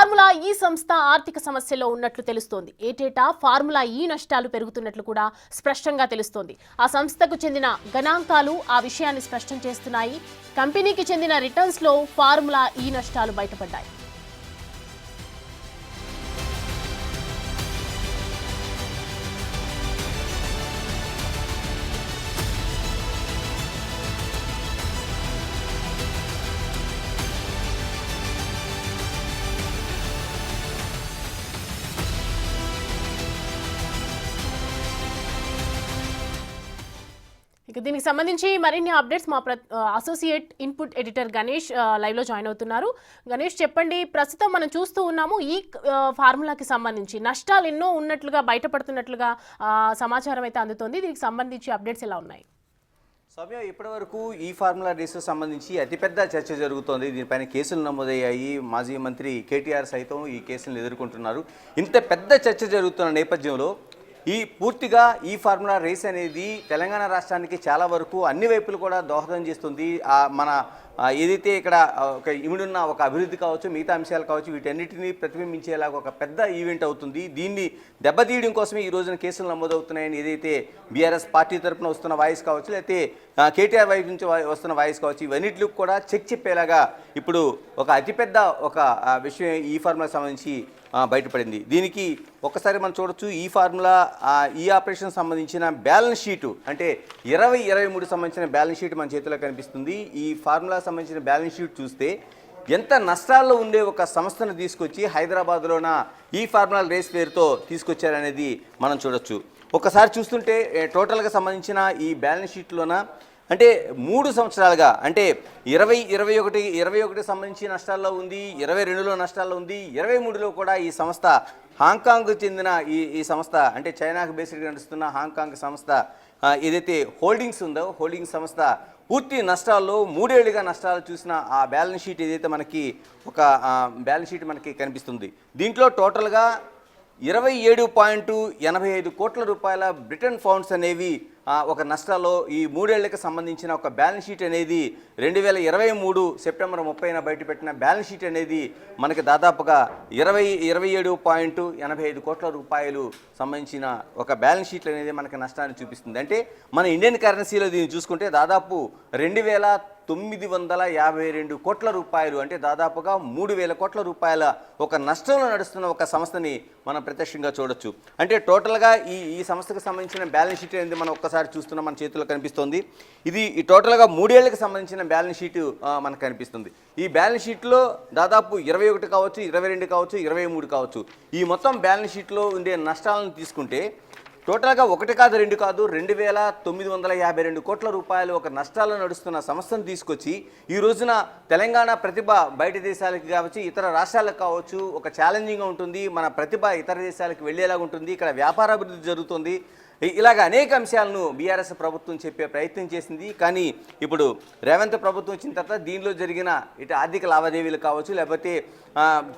Formula ఈ సంస్థ ఆర్థిక సమస్యలో ఉన్నట్లు తెలుస్తోంది. ఏటేటా ఫార్ములా ఈ నష్టాలు పెరుగుతున్నట్లు కూడా స్పష్టంగా తెలుస్తోంది. ఆ సంస్థకు చెందిన గణాంకాలు ఆ విషయాన్ని స్పష్టం చేస్తున్నాయి. కంపెనీకి చెందిన రిటర్న్స్ లో ఫార్ములా ఈ నష్టాలు బయటపడ్డాయి. ఇక దీనికి సంబంధించి మరిన్ని అప్డేట్స్ మా associate input editor Ganesh live లో జాయిన్ అవుతున్నారు. గణేష్, చెప్పండి, ప్రస్తుతం మనం చూస్తూ ఉన్నాము ఈ ఫార్ములాకి సంబంధించి నష్టాలు ఎన్నో ఉన్నట్లుగా బయటపడుతున్నట్లుగా సమాచారం అయితే అందుతోంది. దీనికి సంబంధించి అప్డేట్స్ ఎలా ఉన్నాయి? సౌమ్య, ఇప్పటి వరకు ఈ ఫార్ములా రేసు సంబంధించి అతిపెద్ద చర్చ జరుగుతోంది. దీనిపైన కేసులు నమోదయ్యాయి. మాజీ మంత్రి కేటీఆర్ సైతం ఈ కేసులను ఎదుర్కొంటున్నారు. ఇంత పెద్ద చర్చ జరుగుతున్న నేపథ్యంలో పూర్తిగా ఈ ఫార్ములా రేస్ అనేది తెలంగాణ రాష్ట్రానికి చాలా వరకు అన్ని వైపులు కూడా దోహదం చేస్తుంది. మన ఏదైతే ఇక్కడ ఒక ఇమిడున్న ఒక అభివృద్ధి కావచ్చు, మిగతా అంశాలు కావచ్చు, వీటన్నిటిని ప్రతిబింబించేలాగా ఒక పెద్ద ఈవెంట్ అవుతుంది. దీన్ని దెబ్బతీయడం కోసమే ఈ రోజున కేసులు నమోదవుతున్నాయని ఏదైతే బీఆర్ఎస్ పార్టీ తరఫున వస్తున్న వాయిస్ కావచ్చు, లేకపోతే కేటీఆర్ వైపు నుంచి వస్తున్న వాయిస్ కావచ్చు, ఇవన్నిటికి కూడా చెక్ చెప్పేలాగా ఇప్పుడు ఒక అతిపెద్ద ఒక విషయం ఈ ఫార్ములాకి సంబంధించి బయటపడింది. దీనికి ఒక్కసారి మనం చూడొచ్చు. ఈ ఫార్ములా ఈ ఆపరేషన్ సంబంధించిన బ్యాలెన్స్ షీటు అంటే 2023 సంబంధించిన బ్యాలెన్స్ షీట్ మన చేతిలో కనిపిస్తుంది. ఈ ఫార్ములా సంబంధించిన బ్యాలెన్స్ షీట్ చూస్తే ఎంత నష్టాల్లో ఉండే ఒక సంస్థను తీసుకొచ్చి హైదరాబాద్లోన ఈ ఫార్ములా రేస్ పేరుతో తీసుకొచ్చారనేది మనం చూడొచ్చు. ఒకసారి చూస్తుంటే టోటల్గా సంబంధించిన ఈ బ్యాలెన్స్ షీట్లోన అంటే 3 సంవత్సరాలుగా అంటే 21 సంబంధించి నష్టాల్లో ఉంది, 22లో నష్టాల్లో ఉంది, 23లో కూడా ఈ సంస్థ హాంకాంగ్కు చెందిన ఈ సంస్థ అంటే చైనాకు బేస్డ్గా నడుస్తున్న హాంకాంగ్ సంస్థ ఏదైతే హోల్డింగ్స్ ఉందో హోల్డింగ్ సంస్థ పూర్తి నష్టాల్లో 3 ఏళ్లుగా నష్టాలు చూసిన ఆ బ్యాలెన్స్ షీట్ ఏదైతే మనకి ఒక బ్యాలెన్స్ షీట్ మనకి కనిపిస్తుంది. దీంట్లో టోటల్గా 27.85 కోట్ల రూపాయల బ్రిటన్ పౌండ్స్ అనేవి ఒక నష్టాల్లో ఈ 3 ఏళ్లకు సంబంధించిన ఒక బ్యాలెన్స్ షీట్ అనేది 2023 సెప్టెంబర్ 30న బయటపెట్టిన బ్యాలెన్స్ షీట్ అనేది మనకి దాదాపుగా 27.85 కోట్ల రూపాయలు సంబంధించిన ఒక బ్యాలెన్స్ షీట్ అనేది మనకి నష్టాన్ని చూపిస్తుంది. అంటే మన ఇండియన్ కరెన్సీలో దీన్ని చూసుకుంటే దాదాపు 2,952 కోట్ల రూపాయలు అంటే దాదాపుగా 3,000 కోట్ల రూపాయల ఒక నష్టంలో నడుస్తున్న ఒక సంస్థని మనం ప్రత్యక్షంగా చూడొచ్చు. అంటే టోటల్గా ఈ సంస్థకు సంబంధించిన బ్యాలెన్స్ షీట్ అనేది మనం ఒక్కసారి చూస్తున్నాం, మన చేతిలో కనిపిస్తుంది. ఇది టోటల్గా 3 ఏళ్లకు సంబంధించిన బ్యాలెన్స్ షీట్ మనకు కనిపిస్తుంది. ఈ బ్యాలెన్స్ షీట్లో దాదాపు 21 కావచ్చు, 22 కావచ్చు, 23 కావచ్చు, ఈ మొత్తం బ్యాలెన్స్ షీట్లో ఉండే నష్టాలను తీసుకుంటే టోటల్గా 1 కాదు 2 కాదు 2,952 కోట్ల రూపాయలు ఒక నష్టాల్లో నడుస్తున్న సంస్థను తీసుకొచ్చి ఈ రోజున తెలంగాణ ప్రతిభ బయట దేశాలకు కావచ్చు, ఇతర రాష్ట్రాలకు కావచ్చు ఒక ఛాలెంజింగ్గా ఉంటుంది. మన ప్రతిభ ఇతర దేశాలకు వెళ్ళేలాగా ఉంటుంది. ఇక్కడ వ్యాపార అభివృద్ధి జరుగుతుంది. ఇలాగ అనేక అంశాలను బీఆర్ఎస్ ప్రభుత్వం చెప్పే ప్రయత్నం చేసింది. కానీ ఇప్పుడు రేవంత్ ప్రభుత్వం వచ్చిన తర్వాత దీనిలో జరిగిన ఇటు ఆర్థిక లావాదేవీలు కావచ్చు, లేకపోతే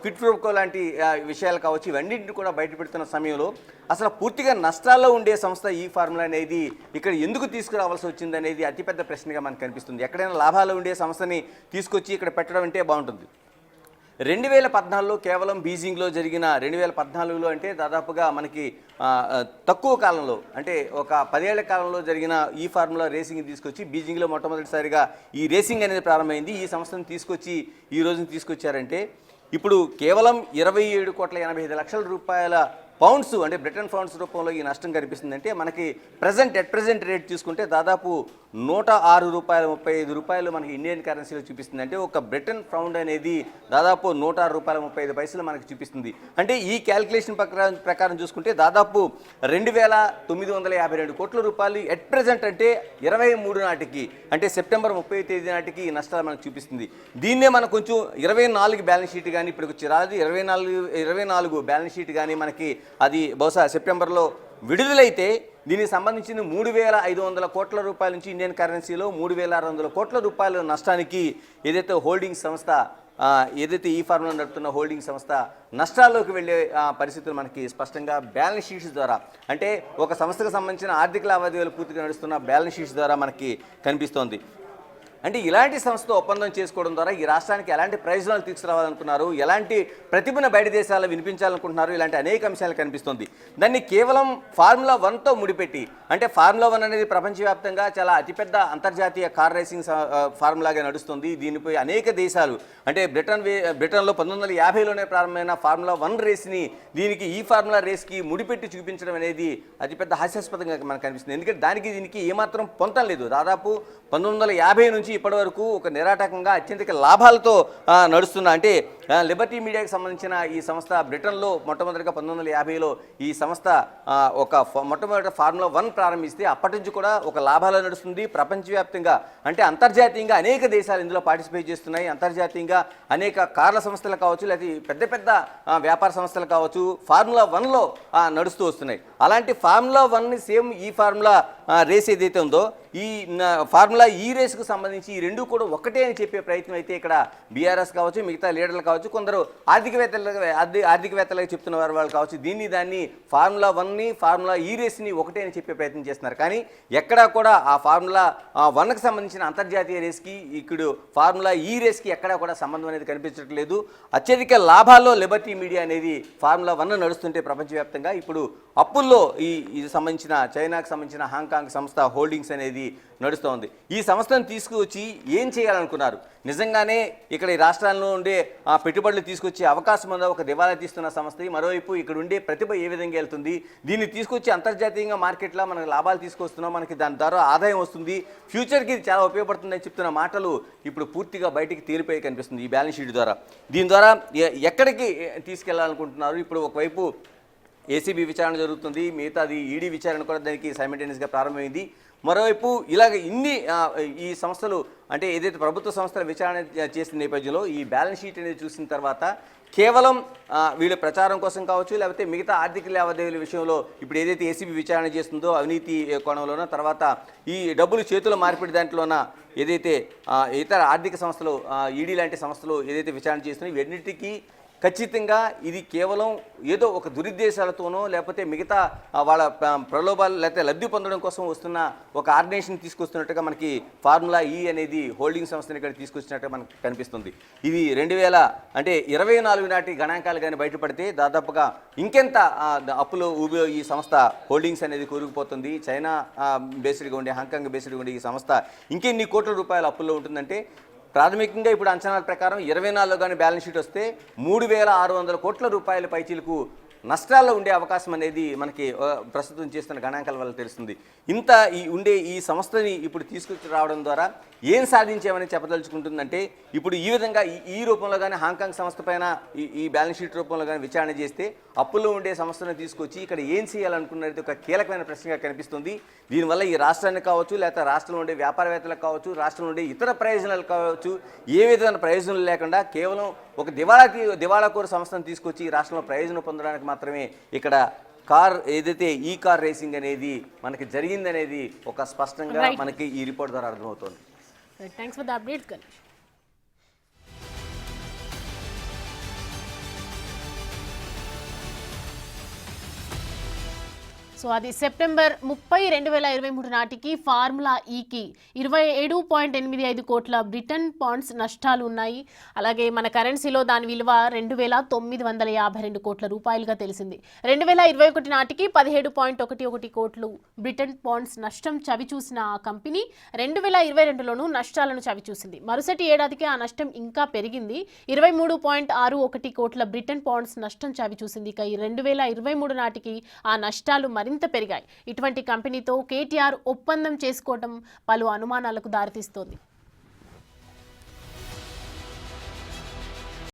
క్విడ్ ప్రో లాంటి విషయాలు కావచ్చు, ఇవన్నింటిని కూడా బయటపెడుతున్న సమయంలో అసలు పూర్తిగా నష్టాల్లో ఉండే సంస్థ ఈ ఫార్ములా అనేది ఇక్కడ ఎందుకు తీసుకురావాల్సి వచ్చింది అనేది అతిపెద్ద ప్రశ్నగా మనకు కనిపిస్తుంది. ఎక్కడైనా లాభాలు ఉండే సంస్థని తీసుకొచ్చి ఇక్కడ పెట్టడం అంటే బాగుంటుంది. 2014లో కేవలం బీజింగ్లో జరిగిన 2014లో అంటే దాదాపుగా మనకి తక్కువ కాలంలో అంటే ఒక 10 ఏళ్ల కాలంలో జరిగిన ఈ ఫార్ములా రేసింగ్ తీసుకొచ్చి బీజింగ్లో మొట్టమొదటిసారిగా ఈ రేసింగ్ అనేది ప్రారంభమైంది. ఈ సంస్థను తీసుకొచ్చి ఈ రోజున తీసుకొచ్చారంటే ఇప్పుడు కేవలం 27,85 రూపాయల పౌండ్స్ అంటే బ్రిటన్ పౌండ్స్ రూపంలో ఈ నష్టం కనిపిస్తుంది. అంటే మనకి ప్రజెంట్ రేట్ చూసుకుంటే దాదాపు 106.35 రూపాయలు మనకి ఇండియన్ కరెన్సీలో చూపిస్తుంది. అంటే ఒక బ్రిటన్ పౌండ్ అనేది దాదాపు 106.35 రూపాయలు మనకి చూపిస్తుంది. అంటే ఈ క్యాల్కులేషన్ ప్రకారం చూసుకుంటే దాదాపు 2,952 కోట్ల రూపాయలు ఎట్ ప్రజెంట్ అంటే 23 నాటికి అంటే సెప్టెంబర్ 30వ తేదీ నాటికి ఈ నష్టాలు మనకు చూపిస్తుంది. దీన్నే మనం కొంచెం 24 బ్యాలెన్స్ షీట్ కానీ ఇప్పుడు వచ్చి రాదు 24 బ్యాలెన్స్ షీట్ కానీ మనకి అది బహుశా సెప్టెంబర్లో విడుదలైతే దీనికి సంబంధించిన 3,500 కోట్ల రూపాయల నుంచి ఇండియన్ కరెన్సీలో 3,600 కోట్ల రూపాయల నష్టానికి ఏదైతే హోల్డింగ్ సంస్థ ఏదైతే ఈ ఫార్ములా నడుపుతున్న హోల్డింగ్ సంస్థ నష్టాల్లోకి వెళ్ళే పరిస్థితులు మనకి స్పష్టంగా బ్యాలెన్స్ షీట్స్ ద్వారా అంటే ఒక సంస్థకు సంబంధించిన ఆర్థిక లావాదేవీలు పూర్తిగా నడుస్తున్న బ్యాలెన్స్ షీట్స్ ద్వారా మనకి కనిపిస్తోంది. అంటే ఇలాంటి సంస్థతో ఒప్పందం చేసుకోవడం ద్వారా ఈ రాష్ట్రానికి ఎలాంటి ప్రయోజనాలు తీసుకురావాలనుకున్నారు, ఎలాంటి ప్రతిభను బయట దేశాల్లో వినిపించాలనుకుంటున్నారు, ఇలాంటి అనేక అంశాలు కనిపిస్తుంది. దాన్ని కేవలం ఫార్ములా 1తో ముడిపెట్టి, అంటే ఫార్ములా 1 అనేది ప్రపంచవ్యాప్తంగా చాలా అతిపెద్ద అంతర్జాతీయ కార్ రేసింగ్ ఫార్ములాగా నడుస్తుంది. దీనిపై అనేక దేశాలు, అంటే బ్రిటన్లో 1950లోనే ప్రారంభమైన ఫార్ములా 1 రేస్ని దీనికి ఈ ఫార్ములా రేస్కి ముడిపెట్టి చూపించడం అనేది అతిపెద్ద హాస్యాస్పదంగా మనకు కనిపిస్తుంది. ఎందుకంటే దీనికి ఏమాత్రం పొంతం లేదు. దాదాపు 1950 నుంచి ఇప్పటి వరకు ఒక నిరాటకంగా అత్యధిక లాభాలతో నడుస్తున్న, అంటే లిబర్టీ మీడియాకి సంబంధించిన ఈ సంస్థ బ్రిటన్లో మొట్టమొదటిగా 1950లో ఈ సంస్థ మొట్టమొదటి ఫార్ములా 1 ప్రారంభిస్తే అప్పటి నుంచి కూడా ఒక లాభాలు నడుస్తుంది. ప్రపంచవ్యాప్తంగా, అంటే అంతర్జాతీయంగా అనేక దేశాలు ఇందులో పార్టిసిపేట్ చేస్తున్నాయి. అంతర్జాతీయంగా అనేక కార్ల సంస్థలు కావచ్చు, లేదా పెద్ద పెద్ద వ్యాపార సంస్థలు కావచ్చు, ఫార్ములా 1లో నడుస్తూ వస్తున్నాయి. అలాంటి ఫార్ములా 1ని సేమ్ ఈ ఫార్ములా రేస్ ఏదైతే ఉందో, ఈ ఫార్ములా ఈ రేసుకు సంబంధించి ఈ రెండు కూడా ఒకటే అని చెప్పే ప్రయత్నం అయితే ఇక్కడ బీఆర్ఎస్ కావచ్చు, మిగతా లీడర్లు కావచ్చు, కొందరు ఆర్థికవేత్తలుగా చెప్తున్న వాళ్ళు కావచ్చు, దాన్ని ఫార్ములా 1ని ఫార్ములా ఈ రేస్ని ఒకటే అని చెప్పే ప్రయత్నం చేస్తున్నారు. కానీ ఎక్కడా కూడా ఆ ఫార్ములా 1కి సంబంధించిన అంతర్జాతీయ రేస్కి ఇప్పుడు ఫార్ములా ఈ రేస్కి ఎక్కడా కూడా సంబంధం అనేది కనిపించట్లేదు. అత్యధిక లాభాల్లో లిబర్టీ మీడియా అనేది ఫార్ములా 1 నడుస్తుంటే ప్రపంచవ్యాప్తంగా ఇప్పుడు అప్పుల్లో ఇది సంబంధించిన చైనాకు సంబంధించిన హాంకాంగ్ సంస్థ హోల్డింగ్స్ అనేది నడుస్తోంది. ఈ సంస్థను తీసుకువచ్చి ఏం చేయాలనుకున్నారు? నిజంగానే ఇక్కడ ఈ రాష్ట్రాల్లో ఉండే పెట్టుబడులు తీసుకొచ్చే అవకాశం ఉందా? ఒక దివాలా తీస్తున్న సంస్థ. మరోవైపు ఇక్కడ ఉండే ప్రతిభ ఏ విధంగా వెళ్తుంది? దీన్ని తీసుకొచ్చి అంతర్జాతీయంగా మార్కెట్లో మనకు లాభాలు తీసుకొస్తున్నాం, మనకి దాని ద్వారా ఆదాయం వస్తుంది, ఫ్యూచర్కి ఇది చాలా ఉపయోగపడుతుందని చెప్తున్న మాటలు ఇప్పుడు పూర్తిగా బయటికి తేలిపోయి కనిపిస్తుంది ఈ బ్యాలెన్స్ షీట్ ద్వారా. దీని ద్వారా ఎక్కడికి తీసుకెళ్లాలనుకుంటున్నారు? ఇప్పుడు ఒకవైపు ఏసీబీ విచారణ జరుగుతుంది, మిగతాది ఈడీ విచారణ కూడా దానికి సైమల్టేనియస్గా ప్రారంభమైంది. మరోవైపు ఇలాగ ఈ సంస్థలు, అంటే ఏదైతే ప్రభుత్వ సంస్థల విచారణ చేసిన నేపథ్యంలో ఈ బ్యాలెన్స్ షీట్ అనేది చూసిన తర్వాత కేవలం వీళ్ళ ప్రచారం కోసం కావచ్చు, లేకపోతే మిగతా ఆర్థిక లావాదేవీల విషయంలో ఇప్పుడు ఏదైతే ఏసీబీ విచారణ చేస్తుందో అవినీతి కోణంలోనో, తర్వాత ఈ డబ్బులు చేతుల మార్పిడి దాంట్లోన ఏదైతే ఇతర ఆర్థిక సంస్థలు ఈడీ లాంటి సంస్థలు ఏదైతే విచారణ చేస్తున్నాయో ఇవన్నిటికీ ఖచ్చితంగా ఇది కేవలం ఏదో ఒక దురుద్దేశాలతోనో, లేకపోతే మిగతా వాళ్ళ ప్రలోభాలు లేకపోతే లబ్ధి పొందడం కోసం వస్తున్న ఒక ఆర్గనైజేషన్ తీసుకొస్తున్నట్టుగా మనకి ఫార్ములా ఈ అనేది హోల్డింగ్ సంస్థని ఇక్కడ తీసుకొచ్చినట్టుగా మనకు కనిపిస్తుంది. ఇది 2024 నాటి గణాంకాలు కానీ బయటపడితే దాదాపుగా ఇంకెంత అప్పులు ఈ సంస్థ హోల్డింగ్స్ అనేది కూరుకుపోతుంది. చైనా బేస్డ్గా ఉండే, హాంకాంగ్ బేస్డ్గా ఉండే ఈ సంస్థ ఇంకెన్ని కోట్ల రూపాయల అప్పుల్లో ఉంటుందంటే ప్రాథమికంగా ఇప్పుడు అంచనాల ప్రకారం 24లో కానీ బ్యాలెన్స్ షీట్ వస్తే 3600 కోట్ల రూపాయల పైచీలకు నష్టాల్లో ఉండే అవకాశం అనేది మనకి ప్రస్తుతం చేస్తున్న గణాంకాల వల్ల తెలుస్తుంది. ఇంత ఈ సంస్థని ఇప్పుడు తీసుకొచ్చి రావడం ద్వారా ఏం సాధించామని చెప్పదలుచుకుంటుందంటే, ఇప్పుడు ఈ విధంగా ఈ రూపంలో కానీ హాంకాంగ్ సంస్థ పైన ఈ బ్యాలెన్స్ షీట్ రూపంలో కానీ విచారణ చేస్తే అప్పుల్లో ఉండే సంస్థను తీసుకొచ్చి ఇక్కడ ఏం చేయాలనుకున్నది ఒక కీలకమైన ప్రశ్నగా కనిపిస్తుంది. దీనివల్ల ఈ రాష్ట్రానికి కావచ్చు, లేకపోతే రాష్ట్రంలో ఉండే వ్యాపారవేత్తలకు కావచ్చు, రాష్ట్రంలో ఉండే ఇతర ప్రయోజనాలు కావచ్చు, ఏ విధమైన ప్రయోజనాలు లేకుండా కేవలం ఒక దివాళాకోరు సంస్థను తీసుకొచ్చి ఈ రాష్ట్రంలో ప్రయోజనం పొందడానికి మాత్రమే ఇక్కడ ఏదైతే ఈ కార్ రేసింగ్ అనేది మనకి జరిగిందనేది ఒక స్పష్టంగా మనకి ఈ రిపోర్ట్ ద్వారా అర్థమవుతోంది. Thanks for the update Ganesh. So అది సెప్టెంబర్ 30, 2023 నాటికి ఫార్ములా ఈకి 27.85 కోట్ల బ్రిటన్ పౌండ్స్ నష్టాలు ఉన్నాయి. అలాగే మన కరెన్సీలో దాని విలువ 2952 కోట్ల రూపాయలుగా తెలిసింది. 2021 నాటికి 17.11 కోట్లు బ్రిటన్ పౌండ్స్ నష్టం చవిచూసిన ఆ కంపెనీ 2022లోనూ నష్టాలను చవిచూసింది. మరుసటి ఏడాదికి ఆ నష్టం ఇంకా పెరిగింది. 23.61 కోట్ల బ్రిటన్ పౌండ్స్ నష్టం చవిచూసింది. ఇక 2023 నాటికి ఆ నష్టాలు మరింత పెరిగాయి. ఇటువంటి కంపెనీతో కేటీఆర్ ఒప్పందం చేసుకోవడం పలు అనుమానాలకు దారితీస్తోంది.